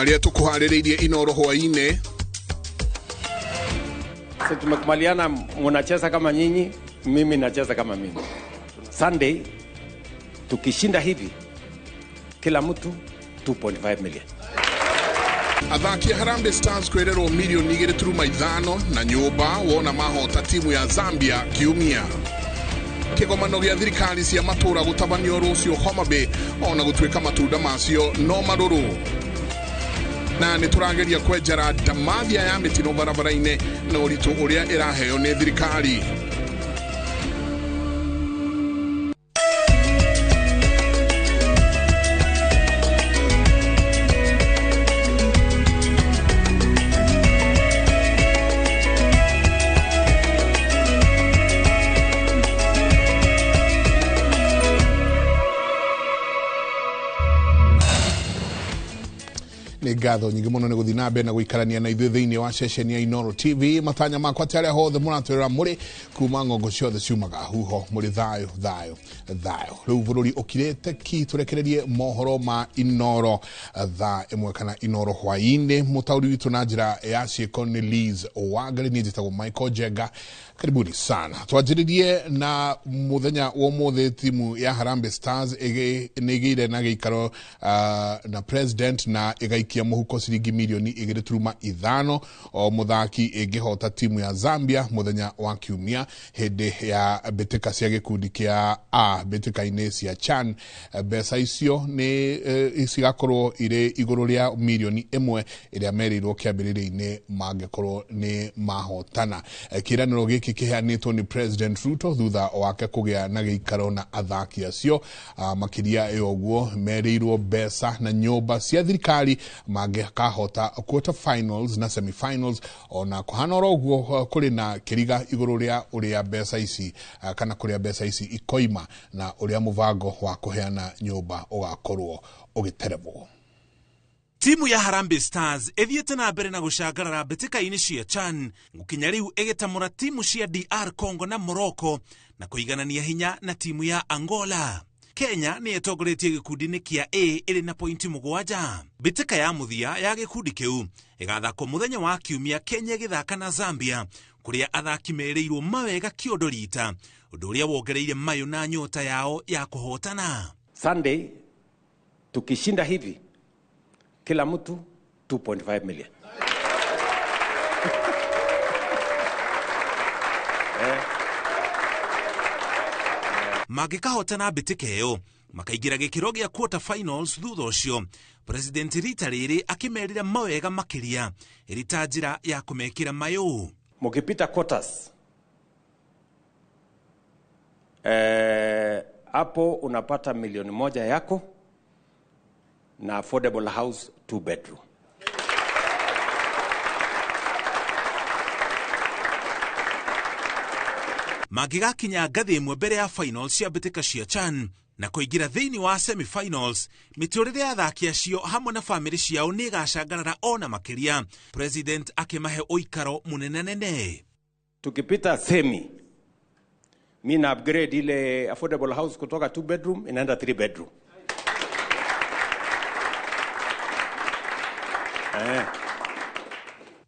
Maria tukuharĩrĩirie Inooro hwainĩ. Sisi tumekubaliana mnacheza kama nyinyi, mimi nacheza kama mimi. Sunday tukishinda hivi kila mtu 2.5 million. Athaki Harambee Stars kwererwo milioni 2.5 na nyũmba wona mahota timu ya Zambia kiumia. Kĩgomano gĩa thirikari cia matũra gũtabanio rũciũ Homa Bay ona gũtuĩka matunda macio no marũrũ. Na nĩtũrageria kwenjera ndamathia ya mĩtino barabara-inĩ na ũritũ ũrĩa ĩraheo nĩ thirikari. Ngatho nyingi muno ni guthina mbe na guikarania na ithuĩ thĩinĩ wa session ya Inooro TV. Matanya makwa tĩ arĩa hothe mũratwĩrĩra mũrĩ kuma ng'ongo ciothe ciumaga huho mũrĩ thayũ thayũ thayũ. Rĩu bũrũri ũkirĩte ki tũrekererie mohoro ma Inooro thaa ĩmwe kana Inooro hwainĩ. Mũtaũri witũ na njĩra ya ciĩko nĩ Liz Wangari, niĩ njĩtagwo Michael Jenga. Karibuni sana. Twanjĩrĩrie na mũthenya wa ũmũthĩ timu ya Harambee Stars nĩgĩire na gĩikaro na president na ĩgaikia mũhuko ciringi milioni 2.5 o mũthaki ĩngĩhota timu ya Zambia mũthenya wa kiumia hĩndĩ ya mbĩtĩka cia gĩkundi kĩa A mbĩtĩka-inĩ cia CHAN. Mbeca icio nĩ cigakorwo irĩ igũrũ rĩa milioni 1 ĩrĩa merĩirwo kĩambĩrĩria-inĩ mangĩkorwo nĩ mahotana. Kĩĩranĩro gĩkĩ kĩheanĩtwo nĩ President Ruto thutha wake kũgĩa na gĩikaro na athaki acio. Makĩria ya ũguo merĩirwo mbeca na nyũmba cia thirikari mangĩkahota quarter finals na semi finals. Ona kũhana oro ũguo kũrĩ na kĩriga igũrũ rĩa ũrĩa mbeca ici kana kũrĩa mbeca ici ikoima na ũrĩa mũbango wa kũheana nyũmba ũgakorwo ũgĩteremwo. Timu ya Harambee Stars ĩthiĩte na mbere na gũcangarara mbĩtĩka-inĩ cia CHAN gũkinya rĩu ĩgĩtamũra timu cia DR Congo na Morocco na kũiganania hinya na timu ya Angola. Kenya nĩ ĩtongoretie gĩkundi-inĩ kĩa A ĩrĩ na pointi 7. Mbĩtĩka ya mũthia ya gĩkundi kĩu ĩgathakwo mũthenya wa kiumia Kenya ĩgĩthaka na Zambia, kũrĩa athaki merĩirwo mawega kĩondo rita, ũndũ ũrĩa wongereire mayũ na nyota yao ya kũhotana. Sunday tukishinda hivi kila mtu 2.5 million. Mangĩkahotana mbĩtĩka ĩyo makaingĩra gĩkĩro gĩa quarter finals thutha ũcio, President rita rĩrĩ akĩmerĩra mawega makĩria ĩrĩ ta njĩra ya kũmekĩra mayũ. Mukipita quarters hapo unapata milioni 1 yako na affordable house 2 bedroom. Mangĩgakinya ngathĩ ĩmwe mbere ya finals cia mbĩtĩka cia CHAN na kũingĩra thĩinĩ wa semi finals, mĩtũrĩre ya athaki acio hamwe na famĩlĩ ciao nĩ ĩgacangarara ona makĩria, President akĩmahe ũikaro mũnenanene. Tukipita semi, mimi na upgrade ile affordable house kutoka 2 bedroom inaenda 3 bedroom.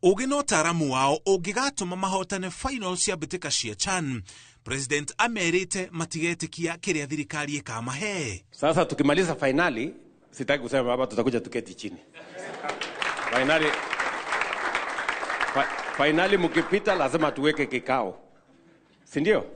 Ũgĩ na ũtaaramu wao ũngĩgatũma mahotane final cia mbĩtĩka cia CHAN, President amerite matigetĩkia kĩrĩa thirikari ĩkamahe. Sasa tukimaliza finali, sitaki kusema hapa tutakuja tuketi chini. Finali mkipita lazima tuweke kikao. Si ndio?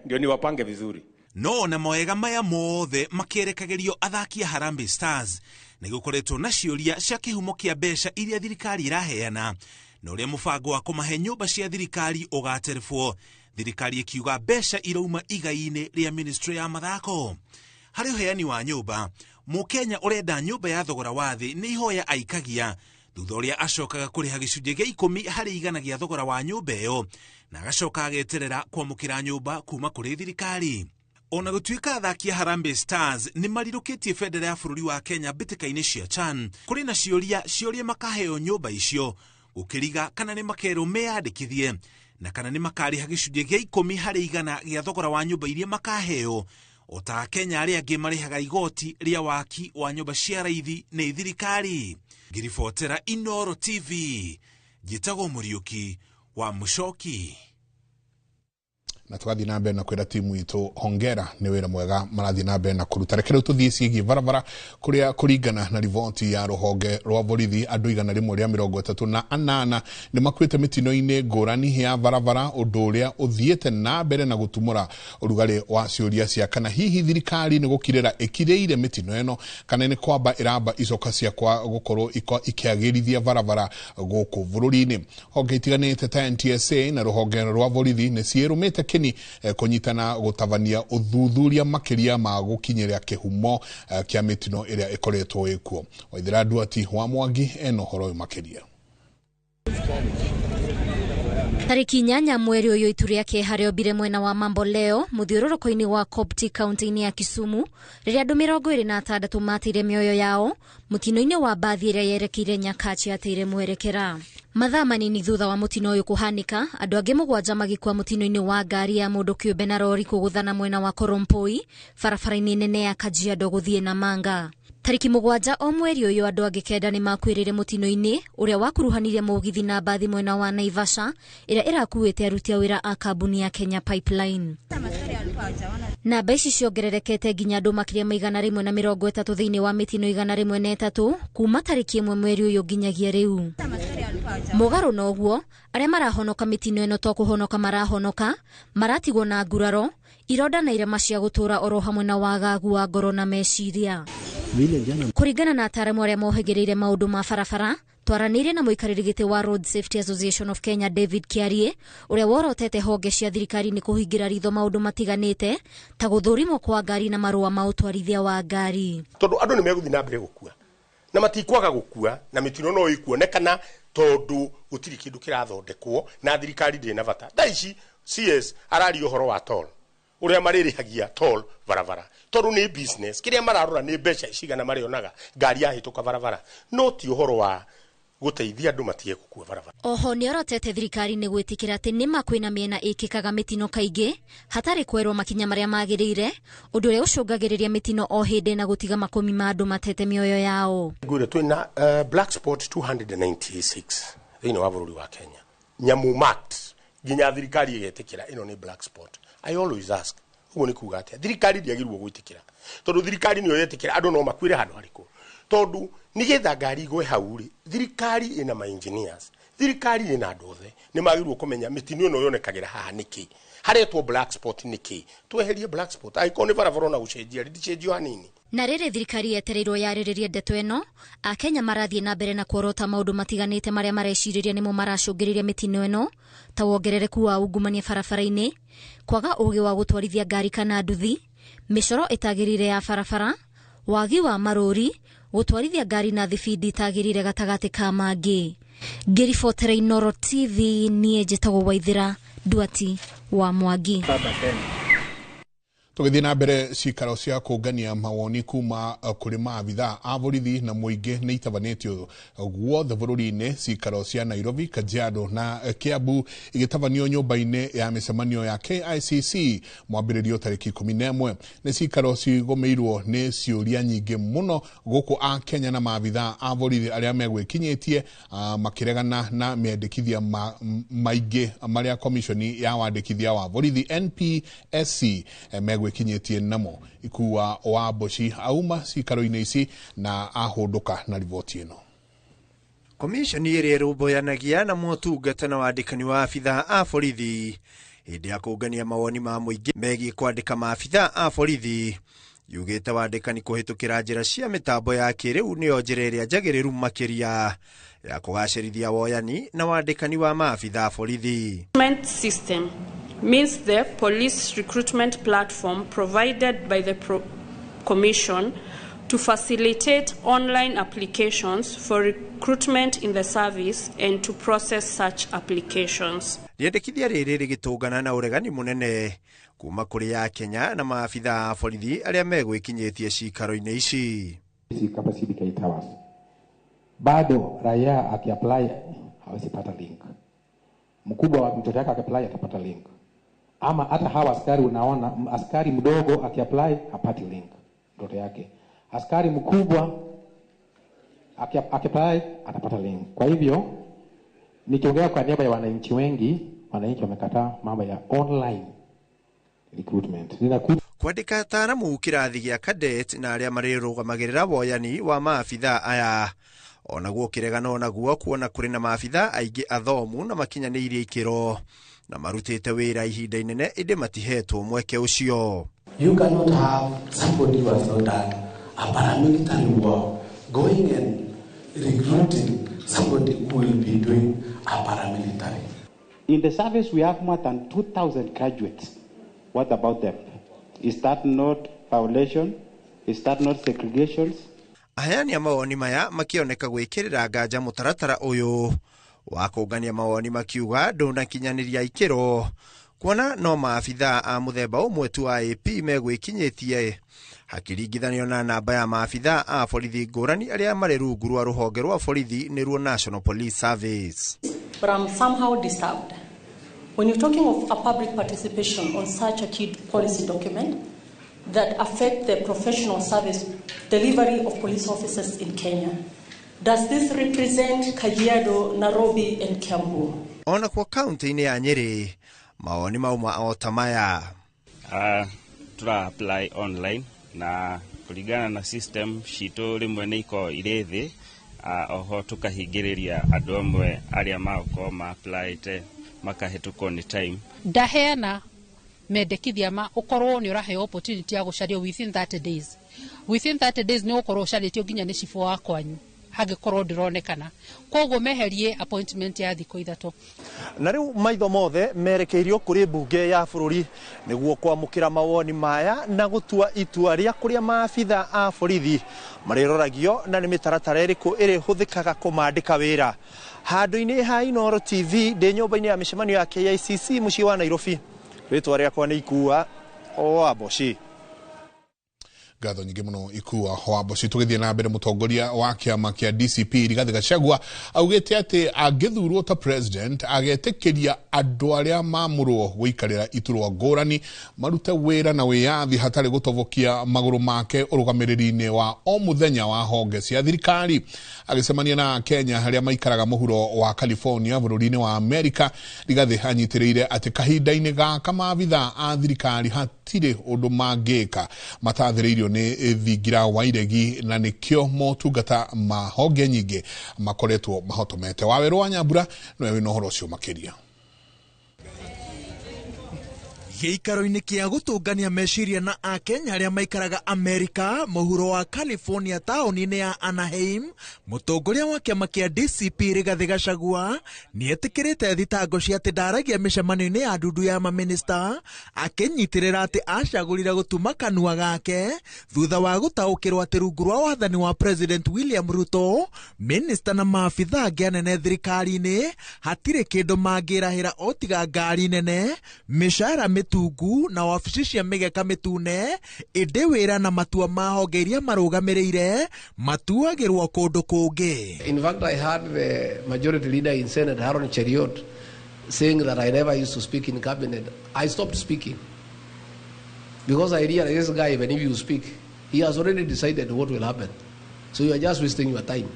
Ndio ni wapange vizuri. No na mawega maya mothe makĩrekagĩrio athaki a Harambee Stars nĩgũkoretwo na ciũria cia kĩhumo kĩa mbeca iria thirikari ĩraheana na ũrĩa mũbango wa kũmahe nyũmba cia thirikari ũgaterefwo, thirikari ĩkiuga mbeca irauma igai-inĩ rĩa Ministry ya Mathako. Harĩ ũheani wa nyũmba, Mũkenya ũrenda nyũmba ya thogora wa thĩ nĩ ihoya aikagia thutha ũrĩa acokaga kũrĩha gĩcunjĩ gĩa 10 harĩ igana gĩa thogora wa nyũmba ĩyo na agacoka ageterera kwamũkĩra nyũmba kuma kũrĩ thirikari. Ona gũtuĩka athaki a Harambee Stars nĩ marirũkĩtie bendera ya bũrũri wa Kenya mbĩtĩka-inĩ cia CHAN, kũrĩ na ciũria makaheo nyũmba icio, gũkĩriga kana nĩ makerwo meyandĩkithie na kana nĩ makarĩha gĩcunjĩ gĩa 10 harĩ igana gĩa thogora wa nyũmba iria makaheo, o ta Kenya arĩa angĩ marĩhaga igoti rĩa waki wa nyũmba cia raithi nĩ thirikari. Ngiribotera Inooro TV, njĩtagwo Mũriũki wa Mũchoki. Na twathi na mbere na kwenda timu itu hongera ni wira mwega marathi na mbere na kuruta. Reke rĩu tuthie ciĩgiĩ barabara kuria kuringana na riboti ya ruhonge rwa borithi andũ 138 nĩ makuĩte mitino-inĩ ngũrani ya barabara, ũndũ ũrĩa ũthiĩte na mbere na gũtumũra ũrugarĩ wa ciũria cia kana hihi thirikari nĩ gũkirĩra ĩkirĩire mitino ĩno kana nĩ kwamba ĩramba icoka ciakwa gũkorwo ikĩagĩrithia barabara gũkũ bũrũri-inĩ. Honge itiganĩte ta NTSA na ruhonge rwa borithi nĩ ciĩrũmĩte kunyitana gũtabania uthuthuria makiria ma gũkinyĩra kĩhumo kĩa mitino ĩrĩa ĩkoretwo ĩkuo. Waithira Nduati wa Mwangi eno horo makiria. Tariki 8 mweri ũyũ itu rĩake harĩobire mwena wa Mamboleo mũthiũrũrũko-inĩ wa Coptic kaunti-inĩ ya Kisumu rĩrĩa andũ 26 matĩire mĩoyo yao mũtino-inĩ wa bathi ĩrĩa yerekeire Nyakachi yatĩire mwerekera. Mathaa manini thutha wa mũtino ũyũ kũhanĩka, andũ angĩ 7 magĩkua mũtino-inĩ wa ngari ya mũndũ kĩũmbe na rori kũgũthana mwena wa Korompoi barabara-inĩ nene ya Kajiado gũthiĩ Namanga. Tariki 7 o mweri ũyũ andũ angĩ 9 nĩ makuĩrĩre mũtino-inĩ ũrĩa wakuruhanirie mũgithi na bathi mwena wa Naivasha ĩrĩa ĩrakuĩte aruti a wĩra a kambuni ya Kenya Pipeline. Namba ici ciongererekete nginya andũ makĩria ma 130 thĩinĩ wa mitino 103 kuma tariki 1 mweri ũyũ nginyagia rĩu. Mũgarũ na ũguo, arĩa marahonoka mitino ĩno to kũhonoka marahonoka, maratigwo na nguraro, ironda na irema cia gũtũra oro hamwe na wagagu wa ngoro na meciria. Kũringana na ataaramu arĩa mohĩgĩrĩire maũndũ ma barabara, twaranĩire na mũikarĩri gĩtĩ wa Road Safety Association of Kenya David Kiarie, ũrĩa worotete honge cia thirikari nĩ kũhingĩra ritho maũndũ matiganĩte ta gũthũrimwo kwa ngari na marũa ma ũtwarithia wa ngari. Tondũ andũ nĩ megũthiĩ na mbere gũkua na matikwaga gũkua na mitino no ikuonekana tondũ gũtirĩ kĩndũ kĩrathondekwo na thirikari ndĩrĩ na bata. Thaa ici CS araria ũhoro wa toll ũrĩa marĩrĩhagia toll barabara tondũ nĩ business, kĩrĩa mararora nĩ mbeca cigana marĩonaga ngari yahĩtũka barabara, no ti ũhoro wa gũteithia andũ matige gũkua barabara. Oho nĩ orotete thirikari nĩ gwĩtĩkĩra atĩ nĩ makwĩna mĩena ĩkĩkaga mitino kaingĩ hatarĩ kwerwo makinya marĩa magĩrĩire, ũndũ ũrĩa ũcũngagĩrĩria mitino o hĩndĩ na gũtiga makũmi ma andũ matete mĩoyo yao. Ngũire twĩna black spot 296 thĩinĩ wa bũrũri wa Kenya. Nyamu marked nginya thirikari ĩgetĩkĩra ĩno nĩ black spot. I always ask, ũguo nĩ kuuga atĩa thirikari ndĩagĩrĩirwo gwĩtĩkĩra, tondũ thirikari nĩyo yetĩkĩra andũ no makuĩre handũ harĩkũ, tondũ nĩgetha ngari igwe hau rĩ, thirikari ĩna ma engineers, thirikari ĩna andũ othe nĩ magĩrĩirwo kũmenya mitino ĩno yonekagĩra haha nĩkĩ, haretwo black spot nĩkĩ, tweherie black spot angĩkorwo nĩ barabara na gũcenjia rĩcenjio hanini. Na rĩrĩ thirikari yetereirwo yarĩrĩrie ndeto ĩno, Akenya marathiĩ na mbere na kuorota maũndũ matiganĩte marĩa marecirĩria nĩmo maracũngĩrĩria mitino ĩno, ta wongerereku wa ungumania barabara-inĩ, kwaga ũgĩ wa gũtwarithia ngari kana nduthi, mĩcoro ĩtagĩrĩire ya barabara, wagi wa marũri, gũtwarithia ngari na thibindi itagĩrĩire gatagatĩ ka mangĩ. Ngiribotera Inooro TV, niĩ njĩtagwo Waithira Nduati wa Mwangi. Tũgĩthiĩ na mbere cikaro cia kũngania mawoni kuma kũrĩ maabithaa a borithi na mũingĩ nĩ itabanĩtio guothe bũrũri-inĩ. Cikaro cia Nairobi, Kajiado na Kiambu igĩtabanio nyũmba-inĩ ya mĩcemanio ya KICC mwambĩrĩrio tarĩki 11. Nĩ cikaro cigũmĩirwo nĩ ciũria nyingĩ mũno gũkũ a Kenya na maabithaa a borithi arĩa megwĩkinyĩtie makĩregana na mĩandĩkithia maingĩ marĩa komishoni ya wandĩkithia wa borithi NPSC gwĩkinyĩtie namo. Ikuwa wa Boshi auma cikaro-inĩ ici na ahũndũka na riboti ĩno. Komishoni ĩrĩa ĩrũmbũyanagia na motungata na wandĩkani wa abithaa a borithi hĩndĩ ya kũngania mawoni ma mũingĩ megiĩ kwandĩka maabithaa a borithi yugĩte wandĩkani kũhĩtũkĩra njĩra cia mĩtambo ya kĩrĩu nĩyo njĩra ĩrĩa njagĩrĩru makĩria ya kũgacĩrithia woyani na wandĩkani wa maabithaa a borithi. System means the police recruitment platform provided by the Commission to facilitate online applications for recruitment in the service and to process such applications. Rĩendekithia rĩrĩ rĩgĩtũngana na ũregani mũnene kuma kũrĩ ya Kenya na maabithaa a borithi arĩa megwĩkinyĩtie cikaro-inĩ ici. Capacity K-Towers. Bado raia akiapply hawezi pata link. Mkubwa wa mtoto yake akiapply atapata link. Ama hata hawa askari unaona, askari mdogo akiapply hapati link ndoto yake. Askari mkubwa akiapply atapata link. Kwa hivyo nikiongea kwa niaba ya wananchi wengi, wananchi wamekataa mambo ya online recruitment. Kwandika taramu kirathi gya cadet na aria marirũgamagĩrĩra woyani wa maabitha aya. Onaguo kiregano naguo kuona kuri na maabitha aingĩ athomu na makinyanĩirie ikĩro na marutĩte wĩra ihinda inene ĩndĩ matihetwo mweke ũcio. You cannot have somebody who has not done a paramilitary work going and recruiting somebody who will be doing a paramilitary. In the service we have more than 2,000 graduates. What about them? Is that not violation? Is that not segregation? Aheani mawoni maya makioneka gwĩkĩrĩra nganja mũtaratara ũyũ wa kũngania mawoni makiuga ndũnakinyanĩria ikĩro kuona no maabitha a mũthemba ũmwe tu wa AP megwĩkinyĩtie hakiringithanio na namba ya maabitha a borithi ngũrani arĩa marĩ rungu rwa rũhonge rwa borithi nĩruo National Police Service. But I'm somehow disturbed when you're talking of a public participation on such a key policy document that affect the professional service delivery of police officers in Kenya. Does this represent Kajiado, Nairobi and Kiambu? Ona kwa county-inĩ ya Nyeri mawoni mauma o tamaya. Tura apply online na kuligana na system shito rimwe nĩ iko irĩ oho tukahingĩrĩria andũ amwe arĩa maũko ma apply makahĩtũkwo nĩ time. Ndaheana mendekithia ma ukorwo ni ũraheo opportunity ya gũcario within 30 days. Within 30 days ni ukorwo ũcarĩtio nginya nĩ cibũ wa kwanyu hangĩkorwo ndĩronekana. Koguo meherie appointment ya thikũ ithatũ. Na rĩu maitho mothe merekeirio kũrĩ mbunge ya bũrũri nĩguo kwamũkĩra mawoni maya na gũtua itua rĩa kũrĩa maabitha a borithi marĩroragio na nĩ mĩtaratara ĩrĩkũ ĩrĩhũthĩkaga kũmandĩka wĩra. Handũ-inĩ ha Inooro TV ndĩ nyũmba-inĩ ya mĩcemanio ya KICC mũciĩ wa Nairobi. Rĩtwa rĩakwa nĩ Ikua Waboci. Ngatho nyingĩ mũno Ikua Waboci. Tũgĩthiĩ na mbere mũtongoria wa kĩama kĩa DCP Rigathĩ Gachagua augĩte atĩ angĩthurwo ta president agetĩkĩria andũ arĩa mamũrwo gũikarĩra iturwa ngũrani marute wĩra na wĩyathi hatarĩ gũtobokia magũrũ make ũrũgamĩrĩri-inĩ wa o mũthenya wa honge cia thirikari. Agĩcemania na Kenya harĩa maikaraga mũhuro wa California bũrũri-inĩ wa Amerika, Rigathĩ anyitĩrĩire atĩ kahinda-inĩ gaka maabitha a thirikari hatirĩ ũndũ mangĩka matathĩrĩirio nĩ thingira wa iregi na nĩkĩo motungata ma honge nyingĩ makoretwo mahotomete. Wawerũ wa Nyambura nĩwe wĩna ũhoro ũcio makĩria. Gĩikaro-inĩ kĩa gũtũngania meciria na Akenya arĩa maikaraga Amerika mũhuro wa California taũni-inĩ ya Anaheim, mũtongoria wa kĩama kĩa DCP Rigathĩ Gachagua nĩetĩkĩrĩte thitango cia atĩ ndaragia mĩcemanio-inĩ ya ndundu ya maminista, akĩnyitĩrĩra atĩ acagũrire gũtuma kanua gake thutha wa gũtaũkĩrwo atĩ rungu rwa wathani wa President William Ruto, minista na maabitha angĩ anene thirikari-inĩ hatirĩ kĩndũ mangĩrahĩra o tiga ngari nene, mĩcara tungu na wabici cia mĩgeka mĩtune, ĩndĩ wĩra na matua ma honge iria marũgamĩrĩire matuagĩrwo kũndũ kũngĩ. In fact, I heard the majority leader in Senate, Haron Cheriot, saying that I never used to speak in cabinet. I stopped speaking because I realized this guy, even if you speak, he has already decided what will happen. So you are just wasting your time.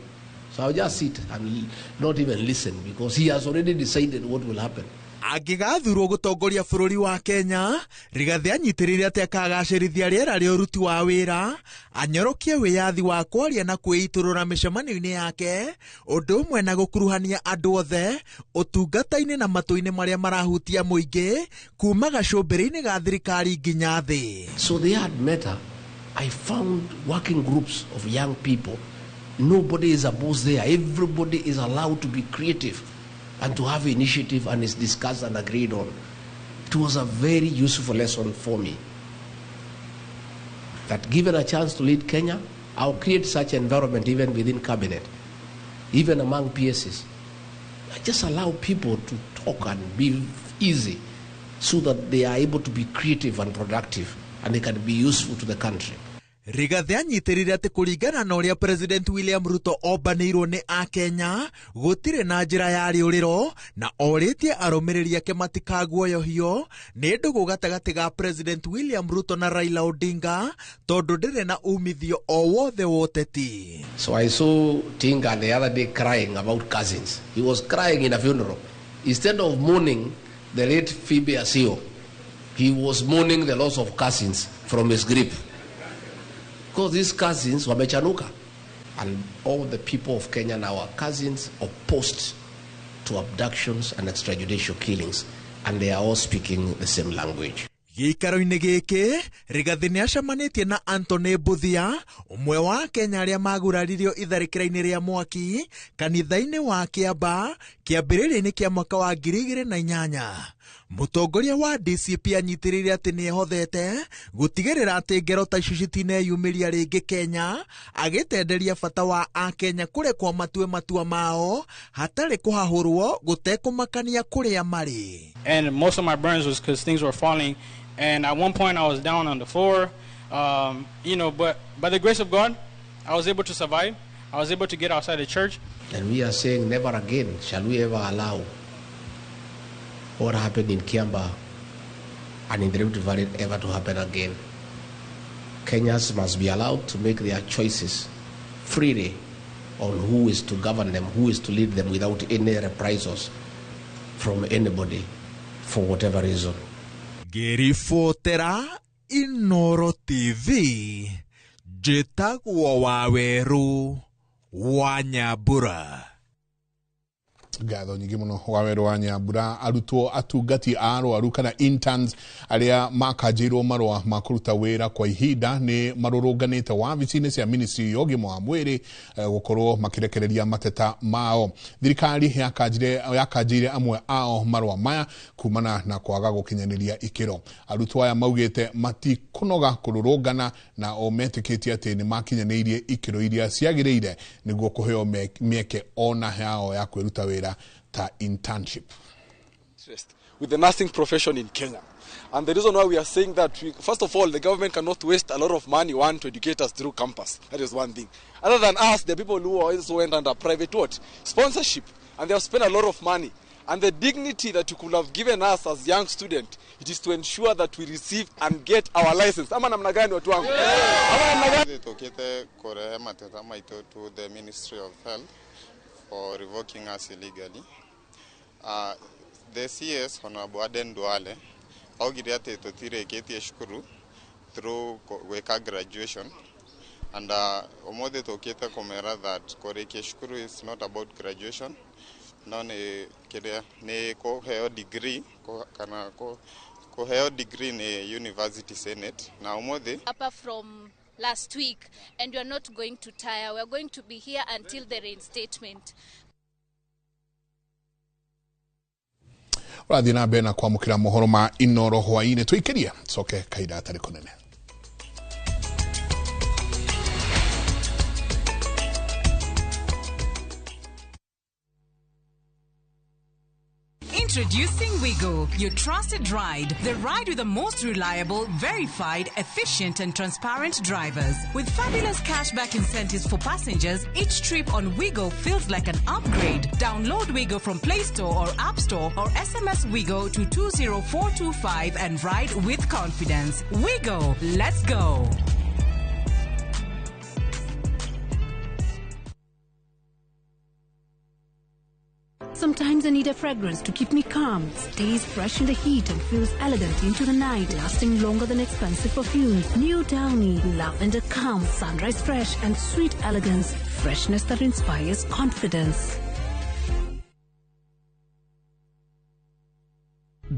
So I'll just sit and not even listen because he has already decided what will happen. Angĩgathurwo gũtongoria bũrũri wa Kenya, Rigathĩ anyitĩrĩire atĩ akagacĩrithia rĩera rĩa ũruti wa wĩra, anyorokie wĩyathi wa kwaria na kwĩitũrũra mĩcemanio-inĩ yake, ũndũ ũmwe na gũkuruhania andũ othe ũtungata-inĩ na matũ-inĩ marĩa marahutia mũingĩ kuma gacũmbĩrĩ-inĩ ga thirikari nginya thĩ. So they had matter. I found working groups of young people. Nobody is a boss there. Everybody is allowed to be creative and to have initiative and is discussed and agreed on. It was a very useful lesson for me. That given a chance to lead Kenya, I'll create such environment even within cabinet, even among PSs. I just allow people to talk and be easy so that they are able to be creative and productive and they can be useful to the country. Rigathi anyitirire ati kuringana na uria President William Ruto ombanirwo ni Akenya gutire na njira ya riuriro na oritie arumiriri ake matikaguoyohio ni ndugu gatagati ga President William Ruto na Raila Odinga tondu ndire na umithio o wothe woteti. So I saw Tinga the other day crying about cousins. He was crying in a funeral. Instead of mourning the late Phoebe Asio, he was mourning the loss of cousins from his grip. Because these cousins were mechanuka. And all the people of Kenya now are cousins opposed to abductions and extrajudicial killings. And they are all speaking the same language. Gĩikaro-inĩ gĩkĩ Rigathi nĩacemanitie na Anthony Buthia, ũmwe wa Kenya arĩa maguraririo itharĩkĩra-inĩ rĩa mwaki kanitha-inĩ wa Kiambaa kĩambĩrĩria-inĩ kĩa mwaka wa 2008. Mũtongoria wa DCP anyitirĩire atĩ nĩehothete gũtigĩrĩra atĩ ngero ta icio citineyumĩria rĩngĩ Kenya, agĩtenderia bata wa Akenya kũrekwo matue matua mao hatarĩ kũhahũrwo gũtekũmakania kũrĩa marĩ. And most of my burns was because things were falling. And at one point I was down on the floor, but by the grace of God, I was able to survive. I was able to get outside the church. And we are saying never again shall we ever allow what happened in Kiambaa and in the Rift Valley ever to happen again. Kenyans must be allowed to make their choices freely on who is to govern them, who is to lead them without any reprisals from anybody for whatever reason. Ngĩribotera Inooro TV, njĩtagwo Waweru wa Nyambura. Ngatho nyingĩ mũno Waweru wa Nyambura. Arutwo atungati a arwaru kana interns arĩa makanjĩirwo marũa ma kũruta wĩra kwa ihinda nĩ marũrũnganĩte wabici-inĩ cia ministry ya ũgima wa mwĩrĩ gũkorwo makĩrekereria mateta mao. Thirikari yakanjĩire amwe ao marũa maya kumana na kwaga gũkinyanĩria ikĩro. Arutwo aya maugĩte matikũnoga kũrũrũngana na o metĩkĩtie atĩ nĩ makinyanĩirie ikĩro iria ciagĩrĩire nĩguo kũheo mĩeke ona yao ya kwĩruta wĩra ta internship. With the nursing profession in Kenya. And the reason why we are saying that, first of all, the government cannot waste a lot of money, one, to educate us through campus. That is one thing. Other than us, the people who also went under private sponsorship, and they have spent a lot of money. And the dignity that you could have given us as young students, it is to ensure that we receive and get our license. Ama namna gani watu wangu? Tukite kurehe mateta maito to the Ministry of Health for revoking us illegally. The CS Honorable Aden Duale augiriate totire ketie shukuru through weka graduation, and omode toketa komera that koreke shukuru is not about graduation. No ne kile ne ko heo degree ko kana ko heo degree ne University Senate na omode apart from last week, and we are not going to tire. We are going to be here until the reinstatement. Urathi na mbere na kwamũkĩra mohoro ma Inooro hwaĩ-inĩ twĩkĩrie coke kahinda gatarĩ kũnene. Introducing Wigo, your trusted ride. The ride with the most reliable, verified, efficient and transparent drivers. With fabulous cashback incentives for passengers, each trip on Wigo feels like an upgrade. Download Wigo from Play Store or App Store or SMS Wigo to 20425 and ride with confidence. Wigo, let's go. Sometimes I need a fragrance to keep me calm, stays fresh in the heat and feels elegant into the night, lasting longer than expensive perfumes. New Downy, lavender calm, sunrise fresh and sweet elegance, freshness that inspires confidence.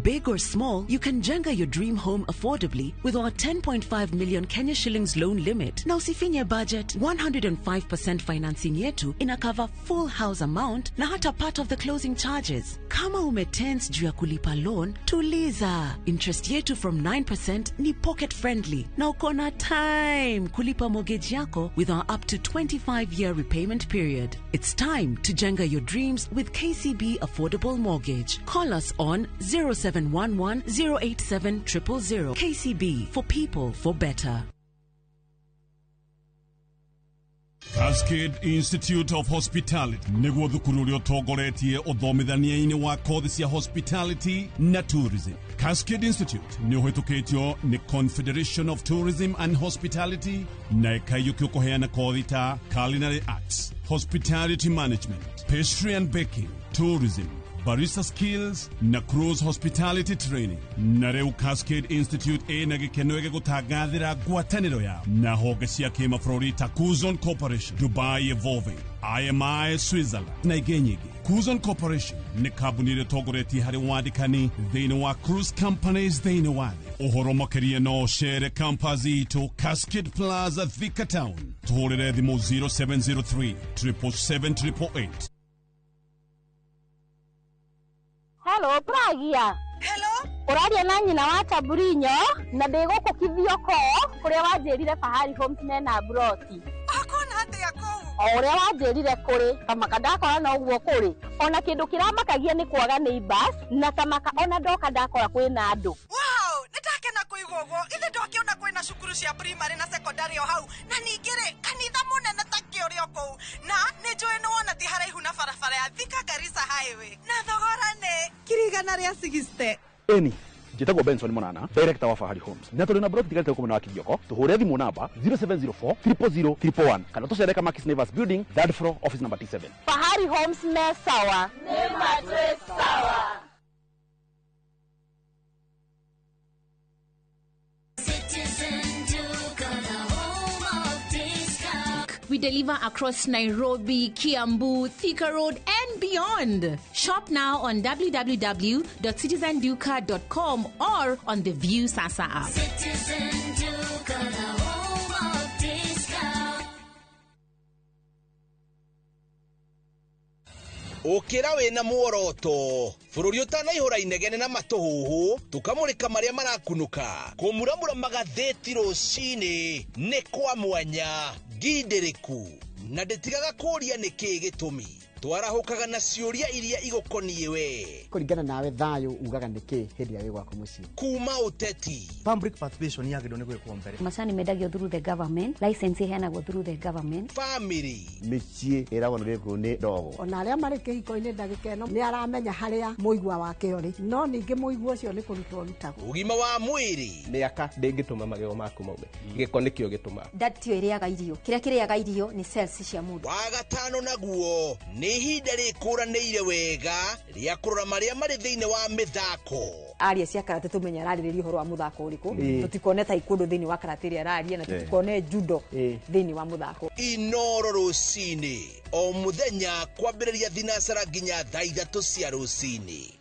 Big or small, you can jenga your dream home affordably with our 10.5 million Kenya shillings loan limit. Now usifinye budget, 105% financing yetu inakava full house amount na hata part of the closing charges. Kama umetense juu ya kulipa loan, tuliza. Interest yetu from 9% ni pocket friendly. Na ukona time kulipa mortgage yako with our up to 25-year repayment period. It's time to jenga your dreams with KCB Affordable Mortgage. Call us on 0711 087 000. KCB, for people, for better. Cascade Institute of Hospitality niguo thukuru uria utongoretie uthomithania-ini wa kothi cia hospitality na tourism. Cascade Institute ni uhitukitio ni Confederation of Tourism and Hospitality na ikayuki kuheana kothi ta culinary arts, hospitality management, pastry and baking, tourism, barista skills na cruise hospitality training. Na reu Cascade Institute na gikeno gigutangathira ngwataniro yao na honge cia kimabũrũri ta Kuzon Corporation, Dubai Evolving, IMI Switzerland na ingĩ nyingĩ. Kuzon Corporation ni kambuni ĩrĩa ĩtongoretie harĩ wandĩkani thĩinĩ wa cruise companies thĩinĩ wa thĩ. Ũhoro makĩria no cere campus itũ Cascade Plaza Thika Town. Tũhũrĩre thimũ 0703 777 Hello, Pragia. Hello? Uraria na nyina wa Taburinyo na ndigukukithio ko kuria wanjirire Fahari Homes mena broti. Akona atia ko? Uria wanjirire kuri kamaka ndakora na uguo kuri. Ona kindu kiramakagia ni kwaga neighbors na kamaka ona ndoka ndakora kwina andu. Wow, nitakena kuigwa uguo. Ithe ndokiona kwina cukuru cia primary na secondary o hau. Na ningire kanitha munene ta kiurio ko. Na nijoe no wona ti haraihu na barabara ya Thika Garissa Highway. Na thogora ne kirigana ria 60. Eni njitagwo Benson Monana, director wa Fahari Homes. Na tuli na broti tigalite kumena wa Kigioko. Tuhure thimu namba 0704 000 111 kana tucereka Makis Nevers Building, 3rd floor, office number T7. Fahari Homes me sawa. Ne mattress sawa. We deliver across Nairobi, Kiambu, Thika Road, and beyond. Shop now on www.citizenduca.com or on the View Sasa app. Citizen Duca, the home of discount. Ukira wina muoroto bururi utanaihura inegene na matuhuhu tukamurika maria marakunuka kumuramura magatheti rucini ni kwa mwanya ngindiriku na nditigaga kuria niki gitumi twarahukaga na ciuria iria igukonie we kuringana nawe thayo ugaga niki hindi ya wigwa kumuci kuma uteti public participation yagirwo ni gwikwo mbere macani mendagio through the government, license iheanagwo through the government. Family micie iragwo niriko ni ndogo ona aria mari kihiko-ini ndagika ino ni aramenya haria muigwa wake uri no ningi muigwa ucio ni kurutwo rutagwo ugima wa mwiri miaka ndingituma magego maku maume giko nikio gituma ndatio iriaga irio kiria kiriaga irio ni cells cia mundu wa gatano naguo ni ihinda rikuranĩire wega ria kurora maria mari thiini wa mithako aria cia karate tumenya ararĩrĩria uhoro wa muthako uriku tutikone taekwondo thiini wa karate ria araria na tutikone judo thiini wa muthako Inoro rucini o muthenya kwambĩrĩria thinacara nginya thaa 3 cia rucini.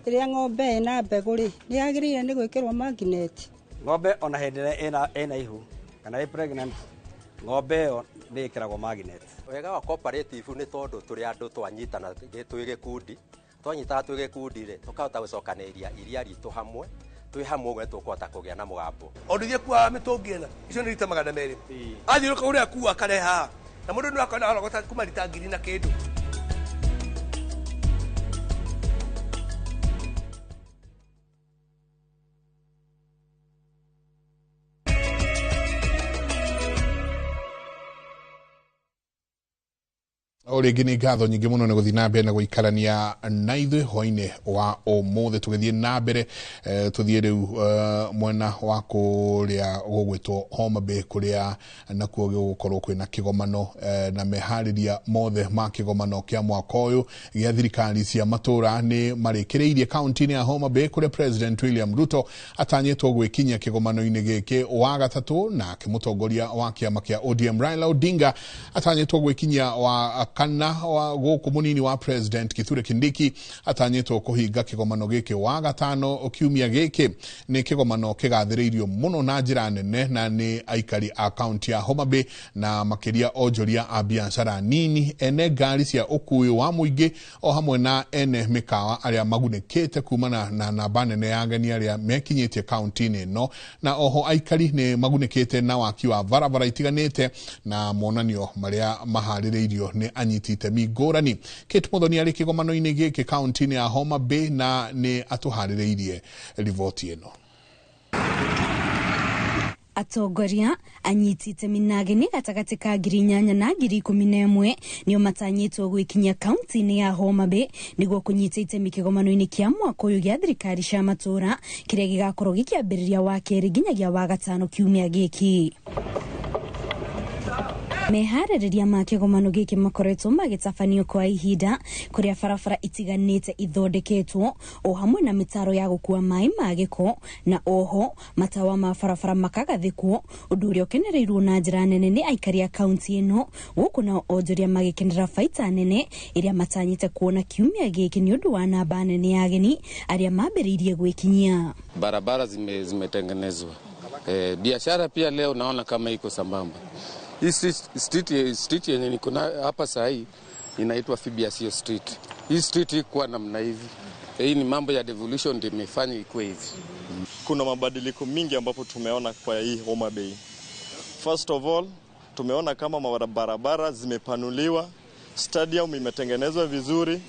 Iria ng'ombe ina mbegu ri ni yagirire ni gwikirwo magnet. Ng'ombe ona hindire ena ihu kana ĩ pregnant ng'ombe yo nĩ ĩkĩragwo magnet. Wega wa cooperative nĩ tondũ tũrĩ andũ twanyitana twĩ gĩkundi twanyitana twĩ gĩkundi rĩ tũkahota gũcokanĩrĩria iria ritũ hamwe twĩ hamwe ũguo tũkũhota kũgĩa na mũgambo. Ondithia kwa mĩtũngi ĩna icio nĩ rita 200 athiũrũka ũrĩa kuua kareha na mũndũ nĩ akona arogota kuma rita 1000 na kĩndũ. Origi ni ngatho nyingi muno ni guthii na mbere na guikarania na ithuĩ hwainĩ wa ũmũthĩ tũgĩthiĩ na mbere tũthiĩ rĩu mwena wa kũrĩa gũgwĩtwo Homa Bay kũrĩa nakuo gũgũkorwo kwĩna kĩgomano na meharĩria mothe ma kĩgomano kĩa mwaka ũyũ gĩa thirikari cia matũra nĩ marĩkĩrĩirie kaunti-inĩ ya Homa Bay kũrĩa President William Ruto atanyĩtwo gwĩkinyia kĩgomano-inĩ gĩkĩ wa gatatũ na mũtongoria wa kĩama kĩa ODM Raila Odinga atanyĩtwo gwĩkinyia wa kana wa gũkũ munini wa President Kithure Kindiki atanyĩtwo kũhinga kĩgomano gĩkĩ wa gatano kiumia gĩkĩ nĩ kĩgomano kĩgathĩrĩirio mũno na njĩra nene na nĩ aikari a kaunti ya Homa Bay na makĩria onjoria a biacara nini ene ngari cia ũkui wa mũingĩ o hamwe na ene mĩkawa arĩa magunĩkĩte kumana na namba nene ya ageni arĩa mekinyĩtie kaunti-inĩ ĩno na oho aikari nĩ magunĩkĩte na waki wa barabara itiganĩte na monanio marĩa maharĩrĩirio nĩ anyiti itemi ngũrani. Kate Muthoni arĩ kĩgomano-inĩ gĩkĩ kaunti-inĩ ya Homa Bay na nĩ atũharĩrĩirie riboti ĩno. Atongoria anyiti itemi na ageni gatagati ka 8,000 na 11,000 nĩo matanyĩtwo gwĩkinyia kaunti-inĩ ya Homa Bay nĩguo kũnyita itemi kĩgomano-inĩ kĩa mwaka ũyũ gĩa thirikari cia matũra kĩrĩa gĩgakorwo gĩkĩambĩrĩria wa kerĩ nginyagia wa gatano kiumia gĩkĩ. Meharĩrĩria ma kĩgomano gĩkĩ makoretwo magĩtabanio kwa ihinda kũrĩa barabara itiganĩte ithondeketwo o hamwe na mĩtaro ya gũkua maĩ ma gĩko na oho matawa ma barabara makagathĩkwo ũndũ ũrĩa ũkenereirwo na njĩra nene nĩ aikari a kaunti ĩno gũkũ nao onjoria magĩkenera baita nene ĩrĩa matanyĩte kuona kiumia gĩkĩ nĩ ũndũ wa namba nene ya ageni arĩa mambĩrĩirie gwĩkinyia. Barabara zimetengenezwa. Biashara pia leo naona kama iko sambamba. Hii street yenye niko hapa saa hii inaitwa Fibiasio Street. Hii street ikuwa namna hivi. Hii ni mambo ya devolution ndio imefanya ikuwe hivi. Kuna mabadiliko mingi ambapo tumeona kwa hii Homa Bay. First of all, tumeona kama barabara zimepanuliwa, stadium imetengenezwa vizuri.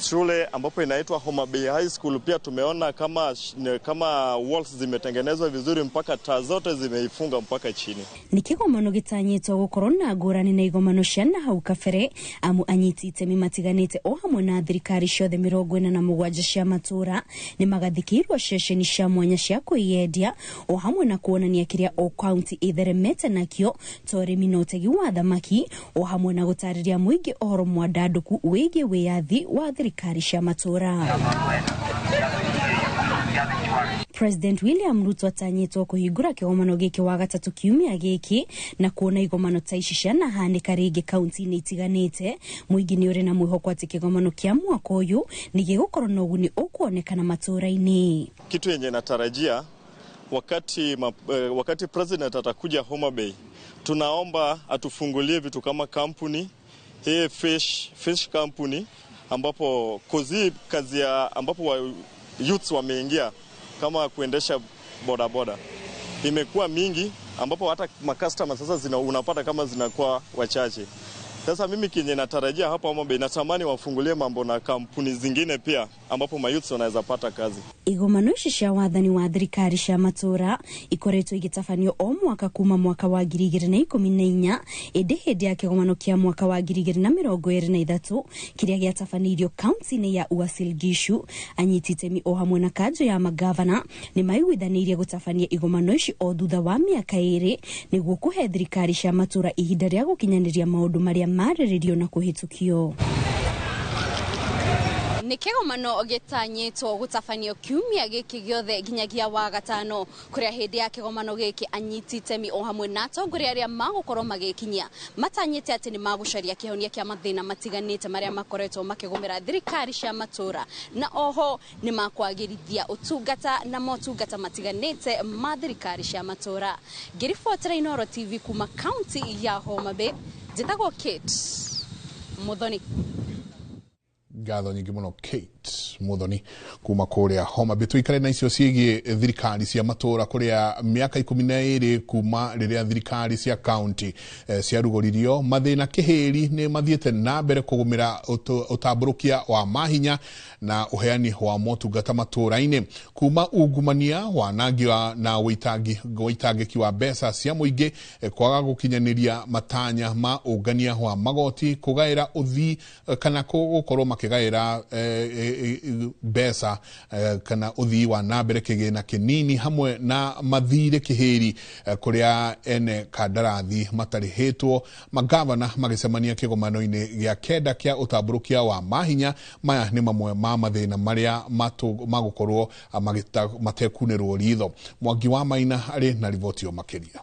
Shule ambapo inaitwa Homa Bay High School pia tumeona kama walls zimetengenezwa vizuri mpaka taa zote zimeifunga mpaka chini. Ni kĩgomano gĩtanyĩtwo gũkorwo na ngũrani na igomano cia na hau kabere amu anyiti itemi matiganĩte o hamwe na thirikari ciothe 47 cia matũra nĩ magathikĩirwo ceceni cia mwanya cia kwĩyendia o hamwe na kuonania kĩrĩa o kaunti itheremete nakĩo ta ũrĩmi na ũtegi wa thamaki o hamwe na gũtarĩria mũingĩ ũhoro mwandandũku wĩgiĩ wĩyathi wa thirikari cia matũra. President William Ruto atanyĩtwo kũhingũra kĩgomano gĩkĩ wa gatatũ kiumia gĩkĩ na kuona igomano ta ici cianahanĩka rĩngĩ kaunti-inĩ itiganĩte. Mũingĩ nĩ ũrĩ na mwĩhoko atĩ kĩgomano kĩa mwaka ũyũ nĩ gĩgũkorwo na ũguni ũkuonekana matũra-inĩ. Kitu yenye natarajia wakati president atakuja Homa Bay, tunaomba atufungulie vitu kama kampuni hii fish company ambapo kazi ya ambapo youths wameingia kama kuendesha bodaboda imekuwa mingi ambapo hata makastoma sasa unapata kama zinakuwa wachache. Sasa mimi kinye natarajia hapa Homa Bay natamani wafungulie mambo na kampuni zingine pia ambapo mayouths wanaweza pata kazi. Igomano ici cia wathani wa thirikari cia matũra ikoretwo igĩtabanio o mwaka kuma mwaka wa 2014 ĩndĩ hĩndĩ ya kĩgomano kĩa mwaka wa 2023 kĩrĩa gĩatabanirio kaunti-inĩ ya Uasin Gishu anyiti itemi o hamwe na kanjũ ya magavana nĩ maiguithanĩirie gũtabania igomano ici o thutha wa mĩaka 2 nĩguo kũhe thirikari cia matũra ihinda rĩa gũkinyanĩria maũndũ marĩa marĩrĩrio na kũhĩtũkio. Nĩ kĩgomano gĩtanyĩtwo gũtabanio kiumia gĩkĩ gĩothe nginyagia wa gatano kũrĩa hĩndĩ ya kĩgomano gĩkĩ anyiti itemi o hamwe na atongoria arĩa magũkorwo magĩkinyia matanyĩte atĩ nĩ magũcaria kĩhonia kĩa mathĩna matiganĩte marĩa makoretwo makĩgũmĩra thirikari cia matũra na oho nĩ makwagĩrithia ũtungata na motungata matiganĩte ma thirikari cia matũra. Ngĩribotera Inooro TV kuma kaunti ya Homa Bay, njĩtagwo Kate Muthoni. Ngatho nyingĩ mũno Kate Muthoni kuma kũrĩa Homa Bay. Tũikare na icio ciĩgiĩ thirikari cia matũra kũrĩa mĩaka 12 kuma rĩrĩa thirikari cia kaunti ciarugũririo mathĩna kĩhĩri nĩ mathiĩte na mbere kũgũmĩra ũtambũrũkia wa mahinya na uheani wa motungata matũra-inĩ kuma ungumania wanangi na wĩitangĩki wa mbeca cia mũingĩ kwaga gũkinyanĩria matanya ma ũngania wa magoti kũgaĩra ũthii kana gũkorwo makĩgaĩra mbeca kana ũthii wa nambere kĩgĩna kĩnini hamwe na mathirĩ kĩhĩri kũrĩa ene kandarathi matarĩhĩtwo. Magavana magĩcemania kĩgomano-inĩ gĩa kenda kĩa ũtambũrũkia wa mahinya. Maya nĩ mamwe ma mathĩna marĩa magũkorwo matekunĩrwo ritho. Mwangi wa Maina arĩ na riboti o makĩria.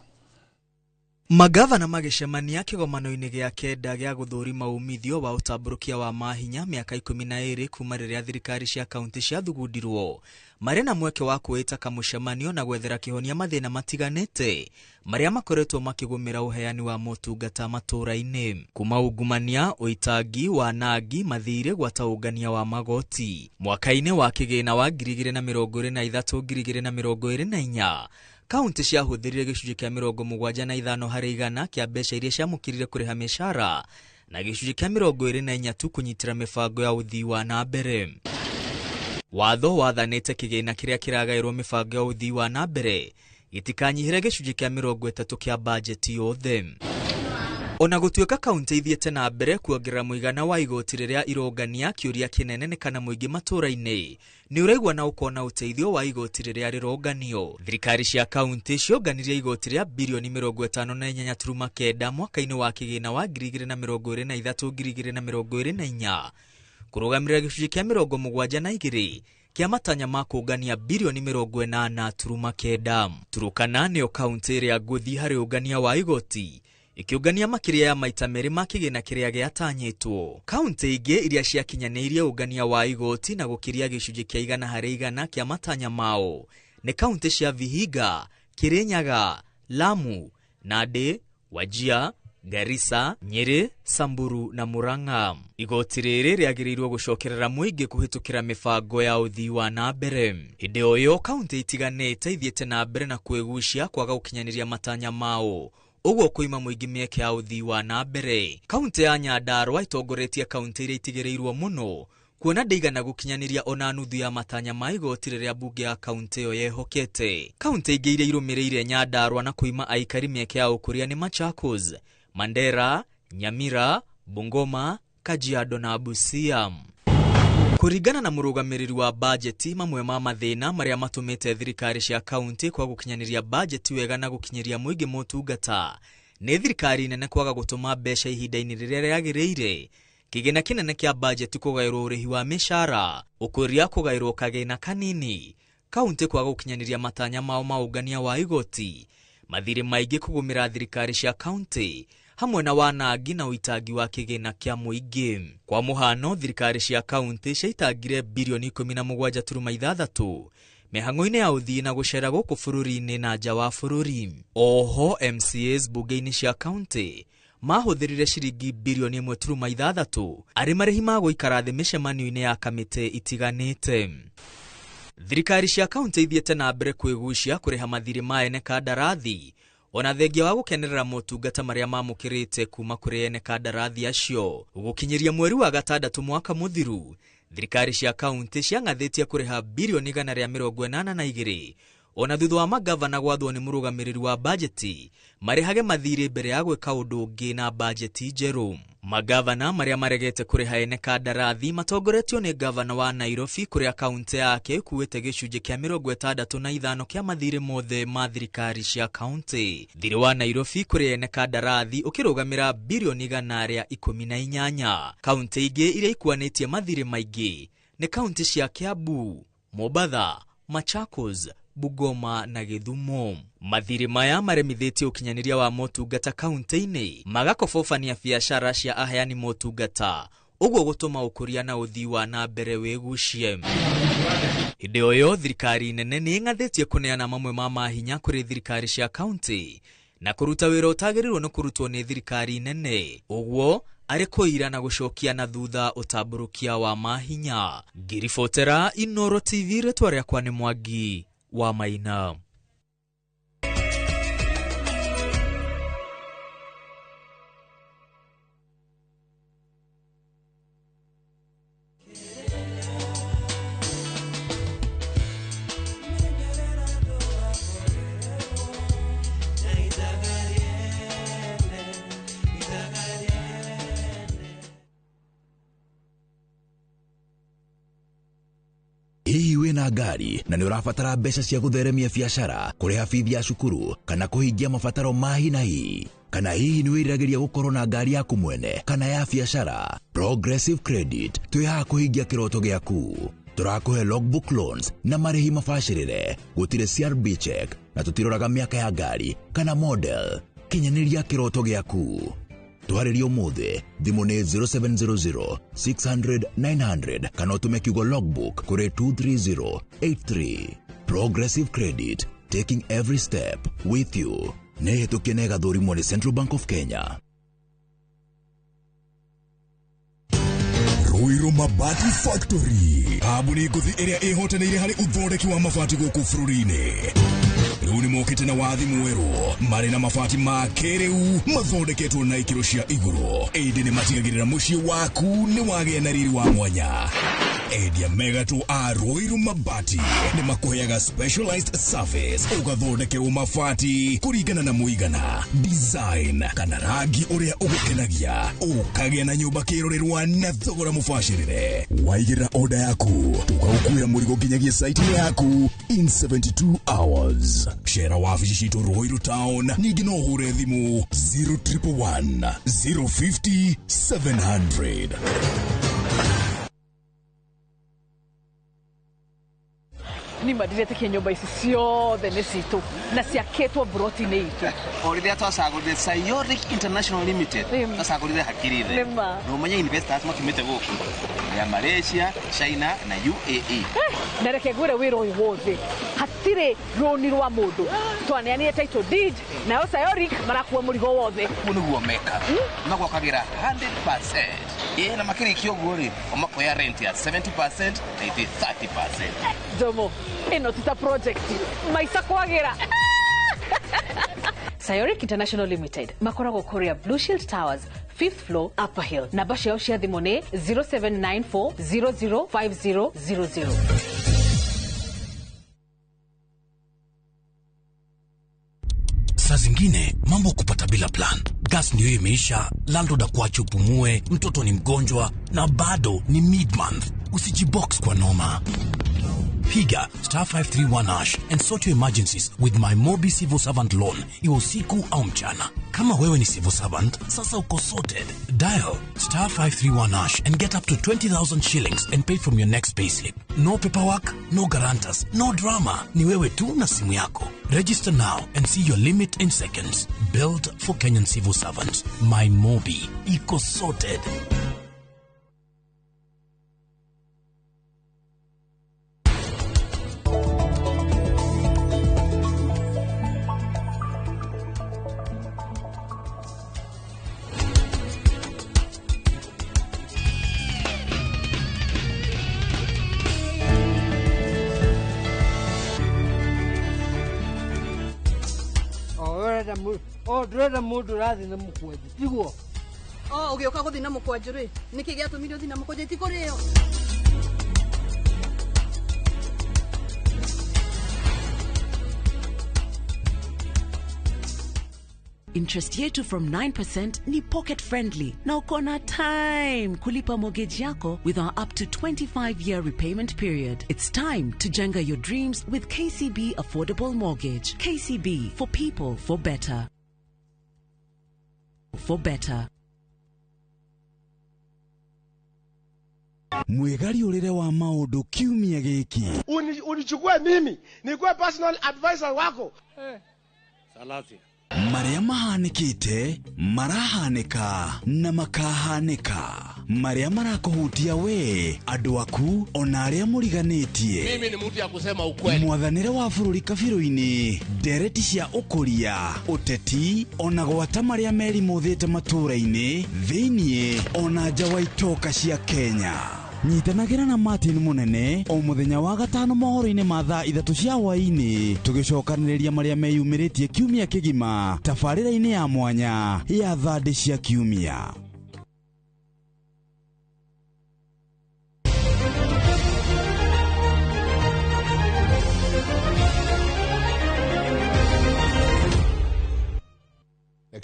Magavana magĩcemania kĩgomano-inĩ gĩa kenda gĩa gũthũrima umithio wa ũtambũrũkia wa mahinya mĩaka 12 kuma rĩrĩa thirikari cia kaunti ciathugundirwo. Marĩ na mweke wa kwĩta kamũcemanio na gwethera kĩhonia mathĩna matiganĩte marĩa makoretwo makĩgũmĩra ũheani wa motungata matũra-inĩ kuma ungumania, ũitangi, wanangi, mathirĩ, gwataũngania wa magoti. Mwaka-inĩ wa kĩgĩna wa 2023-2024 kaunti ciahũthĩrire gĩcunjĩ kĩa 75% harĩ igana kĩa mbeca iria ciamũkĩrire kũrĩha mĩcara na gĩcunjĩ kĩa 24 tu kũnyitĩra mĩbango ya ũthii wa na mbere. Watho wathanĩte kĩgĩna kĩrĩa kĩragaĩrwo mĩbango ya ũthii wa na mbere gĩtikanyihĩre gĩcunjĩ kĩa 30 kĩa bajeti yothe. Ona gũtuĩka kaunti ithiĩte na mbere kuongerera mũigana wa igoti rĩrĩa irongania, kĩũria kĩnene nĩ kana mũingĩ matũũra-inĩ nĩ ũraigua na ũkona ũteithio wa igoti rĩrĩa rĩronganio. Thirikari cia kaunti cionganirie igoti rĩa birioni 58.9 mwaka-inĩ wa kĩgĩna wa 2023-2024 kũrũgamĩrĩra gĩcunjĩ kĩa 72 kĩa matanya ma kũngania birioni 80.9. Turukana nĩyo kaunti ĩrĩa ngũthi harĩ ũngania wa igoti, ikiungania makĩria ya maita merĩ ma kĩgĩna kĩrĩa gĩatanyĩtwo. Kaunti ingĩ iria ciakinyanĩirie ũngania wa igoti na gũkĩria gĩcunjĩ kĩa 100% kĩa matanya mao nĩ kaunti cia Vihiga, Kirinyaga, Lamu, Nandi, Wajir, Garissa, Nyeri, Samburu na Murang'a. Igoti rĩrĩ rĩagĩrĩirwo gũcokerera mũingĩ kũhĩtũkĩra mĩbango ya ũthii wa na mbere. Hĩndĩ ũyũ kaunti itiganĩte ithiĩte na mbere na kwĩgucia kwaga gũkinyanĩria matanya mao, ũguo kũima mũingĩ mĩeke ya ũthii wa na mbere. Kaunti ya Nyandarua itongoretie kaunti iria itigĩrĩirwo mũno, kuona ndĩigana gũkinyanĩria ona nuthu ya matanya ma igoti rĩrĩa mbunge ya kaunti ĩyo yehokete. Kaunti ingĩ iria irũmĩrĩire Nyandarua na kuima aikari mĩeke ya ũkũria nĩ Machakos, Mandera, Nyamira, Bungoma, Kajiado na Busia. Kũringana na mũrũgamĩrĩri wa bajeti, mamwe ma mathĩna marĩa matũmĩte thirikari cia kaunti kwa gũkinyanĩria bajeti wega na gũkinyĩria mũingĩ motungata nĩ thirikari nene kwaga gũtũma mbeca ihinda-inĩ rĩrĩa rĩagĩrĩire, kĩgĩna kĩnene kĩa bajeti kũgaĩrwo ũrĩhi wa mĩcara, ũkũria kũgaĩrwo kagĩna kanini, kaunti kwaga gũkinyanĩria matanya mao ma ũngania wa igoti, mathirĩ maingĩ kũgũmĩra thirikari cia kaunti, hamwe na wanangi na ũitangi wa kĩgĩna kĩa mũingĩ. Kwa mũhano, thirikari cia kaunti ciaitangire birioni 17.6 mĩhang'o-inĩ ya ũthii na gũcera gũkũ bũrũri-inĩ na nja wa bũrũri. Oho MCAs mbunge-inĩ cia kaunti mahũthĩrire ciringi birioni 1.6 arĩ marĩhi ma gũikara thĩ mĩcemanio-inĩ ya kamĩtĩ itiganĩte. Thirikari cia kaunti ithiĩte na mbere kwĩgucia kũrĩha mathirĩ ma ene kandarathi, ona thengia wa gũkenerera motungata marĩa mamũkĩrĩte kuma kũrĩ ene kandarathi acio. Gũkinyĩria mweri wa gatandatũ mwaka mũthiru, thirikari cia kaunti ciang'athĩtie kũrĩha birioni 182, ona thutha wa magavana gwathwo nĩ mũrũgamĩrĩri wa bajeti marĩhage mathirĩ mbere ya gwĩka ũndũ ũngĩ na bajeti njerũ. Magavana marĩa maregete kũrĩha ene kandarathi matongoretio nĩ gavana wa Nairobi, kũrĩa kaunti yake kuĩte gĩcunjĩ kĩa 65 kĩa mathirĩ mothe ma thirikari cia kaunti. Thirĩ wa Nairobi kũrĩ ene kandarathi ũkĩrũgamĩra birioni 118. Kaunti ingĩ iria ikuanĩtie mathirĩ maingĩ nĩ kaunti cia Kiambu, Mombasa, Machakos, Bungoma na Gĩthumo. Mathirĩ maya maremithĩtie ũkinyanĩria wa motungata kaunti-inĩ, magakobobania biacara cia aheani motungata, ũguo gũtũma ũkũria na ũthii wa na mbere wĩgucie. Hĩndĩ ũyũ thirikari nene nĩ ĩng'athĩtie kũneana mamwe ma mahinya kũrĩ thirikari cia kaunti na kũruta wĩra ũtagĩrĩirwo nĩ kũrutwo nĩ thirikari nene, ũguo arĩ kũira na gũcokia na thutha ũtambũrũkia wa mahinya. Ngiribotera Inooro TV, rĩtwa rĩakwa nĩ Mwangi wa Maina. Hihi wĩna ngari na nĩ ũrabatara mbeca cia gũtheremia biacara, kũrĩha bithi ya cukuru kana kũhingia mabataro ma hi na hi? Kana hihi nĩ wĩriragĩria gũkorwo na ngari yaku mwene kana ya biacara? Progressive Credit twĩhaha kũhingia kĩroto gĩaku. Tũrakũhe logbook loans na marĩhi mabacĩrĩre, gũtirĩ CRB check na tũtiroraga mĩaka ya ngari kana model. Kinyanĩria kĩroto gĩaku. Tũharĩrio mũthĩ, thimũ nĩ 0700 600 900 kana ũtũme kiugo logbook kũrĩ 23083. Progressive Credit, taking every step with you. Nĩ hĩtũkie na ĩgathũrimwo nĩ Central Bank of Kenya. Ruiru Mabati Factory, kambuni ngũthi ĩrĩa ĩhotanĩire harĩ ũthondeki wa mabati gũkũ bũrũri-inĩ. Rĩu nĩ mokĩte na wathi mwerũ marĩ na mabati ma kĩrĩu mathondeketwo na ikĩro cia igũrũ. Ĩndĩ nĩ matigagĩrĩra mũciĩ waku nĩ wagĩa na riri wa mwanya. Endia Megato a Roiru Mabati nĩ makũheaga specialized service ũgathondekerwo mabati kũringana na mũigana, design kana rangi ũrĩa ũgũkenagia. Ũkagĩa na nyũmba kĩrorerwa na thogora mũbacĩrĩre. Waigĩra order yaku tũgagũkuĩra mũrigo nginyagia site yaku in 72 hours. Shera wabici citũ Roiru Town, ningĩ no ũhũre thimũ 0111 050 700. Ni madirete nyumba ici ciothe nĩ citũ na ciakĩtwo broti-inĩ itũ. O rĩrĩa twacagũrire Sayoric International Limited twacagũrire hakiri the na ũmenye investors matumĩte gũkũ ya Malaysia, China na UAE. Na reke ngwĩre wĩra ũyũ wothe hatirĩ rũni rwa mũndũ, twaneanire title deed na Sayoric marakuwa mũrigo wothe. Nĩguo meka magwakagĩra 100%. Na makĩrĩkia ũguo rĩ omakoya rent ya 70% na ithĩ 30%. Jomo ino tita project maisa kwagĩra. Sayoric International Limited makoragwo Korea Blue Shield Towers 5th floor Upper Hill. Namba ciao cia thimũ nĩ 0794005000. Saa zingine mambo kupata bila plan. Gas ndio imeisha, landlord akuache upumue, mtoto ni mgonjwa na bado ni mid-month. Usijibox kwa noma. Piga *531# and sort your emergencies with my Mobi Civil Servant Loan, iwe usiku au mchana. Kama wewe ni civil servant, sasa uko sorted. Dial *531# and get up to 20,000 shillings and pay from your next payslip. No paperwork, no guarantors, no drama. Ni wewe tu na simu yako. Register now and see your limit in seconds. Built for Kenyan civil servants. My Mobi, iko sorted. Ndĩrenda mũndũ ũrathiĩ na mũkwanjũ tiguo. Ũgĩũka gũthiĩ na mũkwanjũ rĩ, nĩkĩ gĩatũmire ũthiĩ na mũkwanjũ itikũrĩo? Interest yetu from 9% ni pocket friendly. Na uko na time kulipa mortgage yako with our up to 25-year repayment period. It's time to jenga your dreams with KCB Affordable Mortgage. KCB, for people, for better. For better. Mwegari ũrĩre wa maũndũ kiumia gĩkĩ. Unichukue mimi nikuwe personal advisor wako. Salazia. Marĩa mahanĩkĩte marahanĩka na makahanĩka. Marĩa marakũhutia we andũ aku ona arĩa mũriganĩtie. Mimi ni mtu ya kusema ukweli. Mwathanĩre wa bũrũri kabirũ-inĩ, ndereti cia ũkũria, ũteti ona gwata marĩa merimũthĩte matũũra-inĩ thĩiniĩ ona nja wa itoka cia Kenya. Nyitanagĩra na Martin Munene o mũthenya wa gatano mohoro-inĩ ma thaa 3 cia hwaĩ-inĩ tũgĩcokanĩrĩria marĩa meyumĩrĩtie kiumia kĩgima tabarĩra-inĩ ya mwanya ya thande cia kiumia.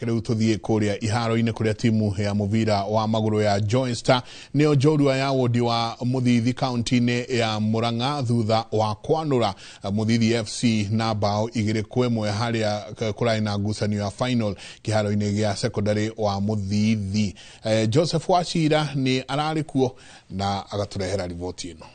Rĩu tũthiĩ kũrĩa iharo-inĩ kũrĩa timu ya mũbira wa magũrũ ya Joystar nĩyo njorua ya wodi wa Mũthithi kaunti-inĩ ya Murang'a thutha wa kwanũra Mũthithi FC na bao 2-1 harĩa kũrarĩ na ngucanio ya final kĩharo-inĩ gĩa secondary wa Mũthithi. Joseph Wachira nĩ ararĩ kuo na agatũrehera riboti ĩno.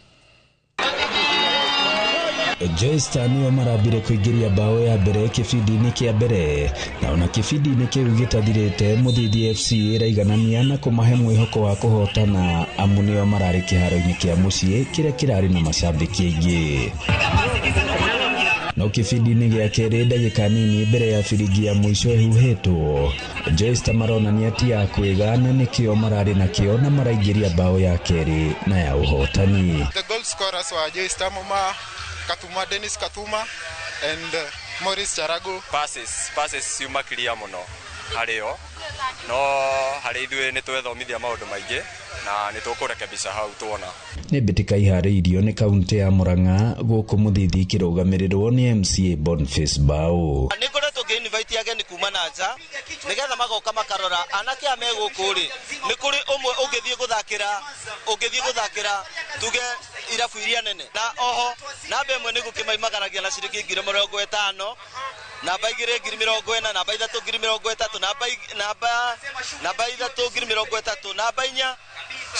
Joystar nĩo marambire kũingĩria bao ya mbere kĩbindi-inĩ kĩa mbere, na ona kĩbindi-inĩ kĩu gĩtathirĩte Mũthithi FC ĩraiganania na kũmahe mwĩhoko wa kũhotana, amu nĩo mararĩ kĩharo-inĩ kĩa mũciĩ kĩrĩa kĩrarĩ na macambĩki aingĩ. No kĩbindi-inĩ gĩa kerĩ ndagĩka nini mbere ya biringi ya mũico ĩhuhĩtwo, Joystar maronania ti ya kwĩgana, nĩkĩo mararĩ nakĩo na maraingĩria bao ya kerĩ na ya ũhotani. The goal scorers were Joystar Katuma, Dennis Katuma, and Maurice Charagu. Passes ciuma clear muno harĩo no harĩ ithuĩ nĩ twethomithia maũndũ maingĩ na nĩ tũkũrekebisha hau tuona. Nĩ mbĩtĩka iharĩirio nĩ kaunti ya Murang'a gũkũ Mũthithi kĩrũgamĩrĩrwo nĩ MCA Boniface Bao. Nĩ ngoretwo ngĩ-invite ageni kuma na nja nĩgetha magoka makarora anake ame gũkũ rĩ nĩ kũrĩ ũmwe ũngĩthiĩ gũthakĩra tuge irabu iria nene na oho namba ĩmwe nĩ gũkĩmaimagaragia na ciringi 50,000 namba 2,40,000 namba 3,30,000 namba 3,30,000 namba 4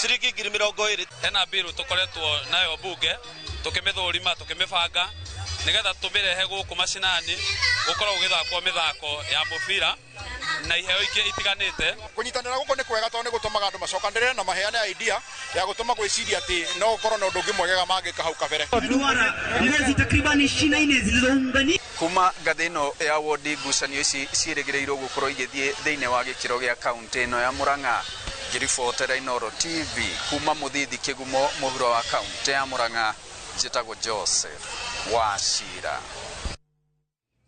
ciringi 20,000. Hena biru tukoretwo nayo bunge tukimithurima tukimibanga nigetha tumirehe guku macinani gukorwo githakwo mithako ya mubira na iheo ingĩ itiganĩte. Kunyitanĩra guku nĩ kwega tondũ nĩ gũtũmaga andũ macokanĩrĩre na maheane idea ya gũtũma gwĩciria atĩ no gũkorwo na ũndũ ũngĩ mwegega mangĩka hau kabere. Kuma ngathĩ ĩno ya wodi ngucanio ici ciĩrĩgĩrĩirwo gũkorwo igĩthiĩ thĩinĩ wa gĩkĩro gĩa kaunti ĩno ya Murang'a. Ngĩribotera Inooro TV kuma Mũthithi Kĩgumo mũhuro wa kaunti ya Murang'a, njĩtagwo Joseph Wachira.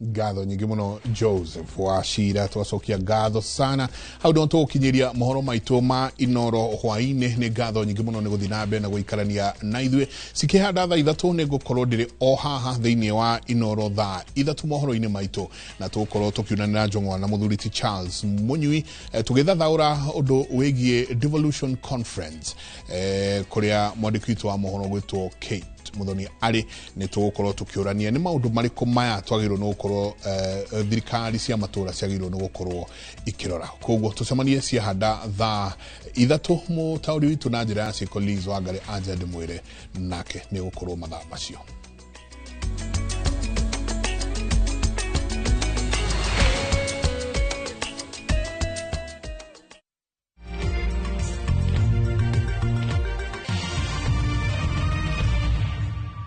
Ngatho nyingĩ mũno Joseph Wachira, twacokia ngatho sana. Hau ndo tũgũkinyĩria mohoro maitũ ma Inooro hwainĩ. Nĩ ngatho nyingĩ mũno nĩ gũthiĩ na mbere na gũikarania na ithuĩ cikĩhanda thaa 3 nĩ ngũkorwo ndĩrĩ o haha thĩinĩ wa Inooro thaa 3 mohoro-inĩ maitũ, na tũgũkorwo tũkiunanĩra njong'wa na mũthuri ti Charles Munyui tũgĩthathaũra ũndũ wĩgiĩ Devolution Conference kũrĩa mwandĩki witũ wa mohoro gwĩtwo Kate Muthoni arĩ nĩ tũgũkorwo tũkĩũrania nĩ maũndũ marĩkũ maya twagĩrĩirwo nĩ gũkorwo thirikari cia matũũra ciagĩrĩirwo nĩ gũkorwo ikĩrora. Koguo tũcemanie ciahanda thaa 3 mũtaũri witũ na njĩra ya ciĩko Liz Wangari anja ndĩmwĩre nake nĩ gũkorwo mathaa macio.